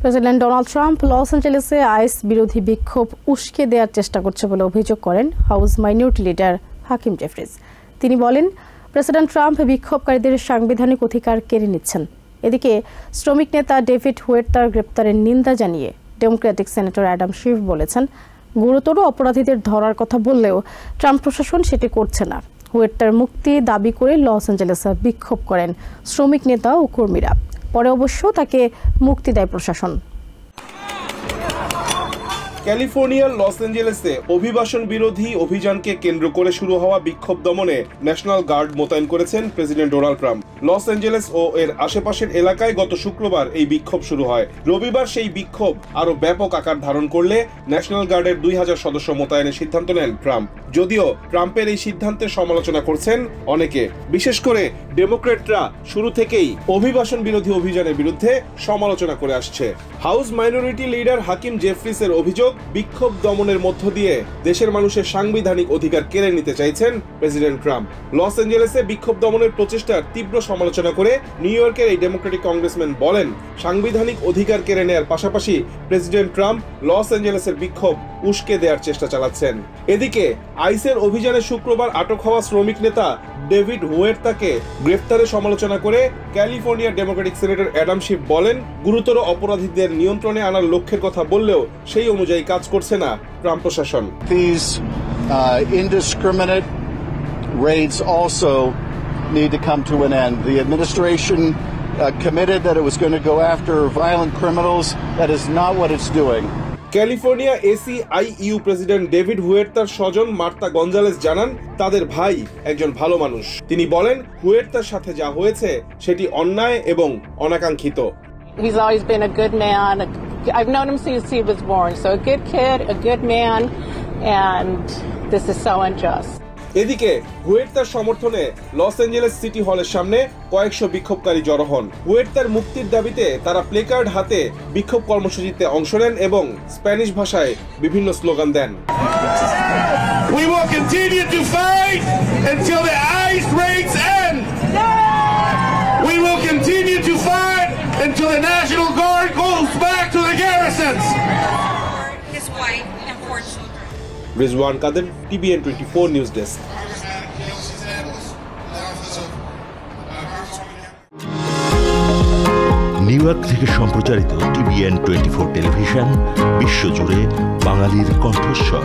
President Donald Trump loss অ্যাঞ্জেলেসে আইস বিরোধী বিক্ষোভ উস্কে দেওয়ার চেষ্টা করছে বলে অভিযোগ করেন হাউস মাইনরিটি লিডার হাকিম জেফ্রিজ। তিনি বলেন, প্রেসিডেন্ট ট্রাম্প বিক্ষোভকারীদের সাংবিধানিক অধিকার কেড়ে নিচ্ছেন। এদিকে শ্রমিক নেতা ডেভিড হুয়েরতার গ্রেপ্তারের নিন্দা জানিয়ে ডেমোক্রেটিক সেনেটর অ্যাডাম শিফ বলেছেন, গুরুতর অপরাধীদের ধরার কথা বললেও ট্রাম্প প্রশাসন সেটি করছে না। হুয়েরতার মুক্তি দাবি করে লস অ্যাঞ্জেলেসে বিক্ষোভ করেন শ্রমিক নেতা ও কর্মীরা। পরে অবশ্য তাকে মুক্তি দেয় প্রশাসন। ক্যালিফোর্নিয়ার লস অ্যাঞ্জেলেসে অভিবাসন বিরোধী অভিযানকে কেন্দ্র করে শুরু হওয়া বিক্ষোভ দমনে ন্যাশনাল গার্ড মোতায়েন করেছেন president Donald Trump. Los Angeles ও এর আশেপাশের এলাকায় গত শুক্রবার এই বিক্ষোভ শুরু হয়। রবিবার সেই বিক্ষোভ আরো ব্যাপক আকার ধারণ করলে ন্যাশনাল গার্ডের 2000 সদস্য মোতায়েনের সিদ্ধান্ত নেন ট্রাম্প। যদিও ট্রাম্পের এই সিদ্ধান্তের সমালোচনা করছেন অনেকে, বিশেষ করে ডেমোক্রেটরা শুরু থেকেই অভিবাসন বিরোধী অভিযানের বিরুদ্ধে সমালোচনা করে আসছে। হাউস মাইনরিটি লিডার হাকিম জেফ্রিসের অভিযোগ, বিক্ষোভ দমনের মধ্য দিয়ে দেশের মানুষের সাংবিধানিক অধিকার কেড়ে নিতে চাইছেন প্রেসিডেন্ট ট্রাম্প। লস অ্যাঞ্জেলেসে বিক্ষোভ দমনের প্রচেষ্টার তীব্র সমালোচনা করে নিউ ইয়র্কের এই ডেমোক্রেটিক কংগ্রেসম্যান বলেন, সাংবিধানিক অধিকার কেড়ে নেওয়ার পাশাপাশি প্রেসিডেন্ট ট্রাম্প লস অ্যাঞ্জেলেসের বিক্ষোভ উস্কে দেওয়ার চেষ্টা চালাচ্ছেন। এদিকে আইসের অভিযানে শুক্রবার আটক হওয়া শ্রমিক নেতা ডেভিড হুয়েরতাকে গ্রেফতারের সমালোচনা করে ক্যালিফোর্নিয়ার ডেমোক্রেটিক সেনেটর অ্যাডাম শিফ বলেন, গুরুতর অপরাধীদের নিয়ন্ত্রণে আনার লক্ষ্যের কথা বললেও সেই অনুযায়ী কাজ করছে না ট্রাম্প প্রশাসন। These indiscriminate raids also need to come to an end. The administration committed that it was going to go after violent criminals. That is not what it's doing. California ACIU president David হুয়েরতার স্বজন Marta Gonzalez জানান, তাদের ভাই একজন ভালো মানুষ। তিনি বলেন, হুয়েরতার সাথে যা হয়েছে সেটি অন্যায় এবং অনাকাঙ্ক্ষিত। He's always been a good man. I've known him since he was born. So a good kid, a good man, and this is so unjust. এদিকে হুয়েরতার সমর্থনে লস অ্যাঞ্জেলেস সিটি হলের সামনে কয়েকশো বিক্ষোভকারী জড়ো হন। হুয়েরতার মুক্তির দাবিতে তারা প্লেকার্ড হাতে বিক্ষোভ কর্মসূচিতে অংশ নেন এবং স্প্যানিশ ভাষায় বিভিন্ন স্লোগান দেন। We will continue to fight until the ICE raids end. We will continue to fight until the National Guard goes back to the garrisons. His wife and 4 children. Rizwan Kader, TBN 24 news desk. New York থেকে সম্প্রচারিত TBN 24 television বিশ্বজুড়ে বাঙালির কণ্ঠস্বর।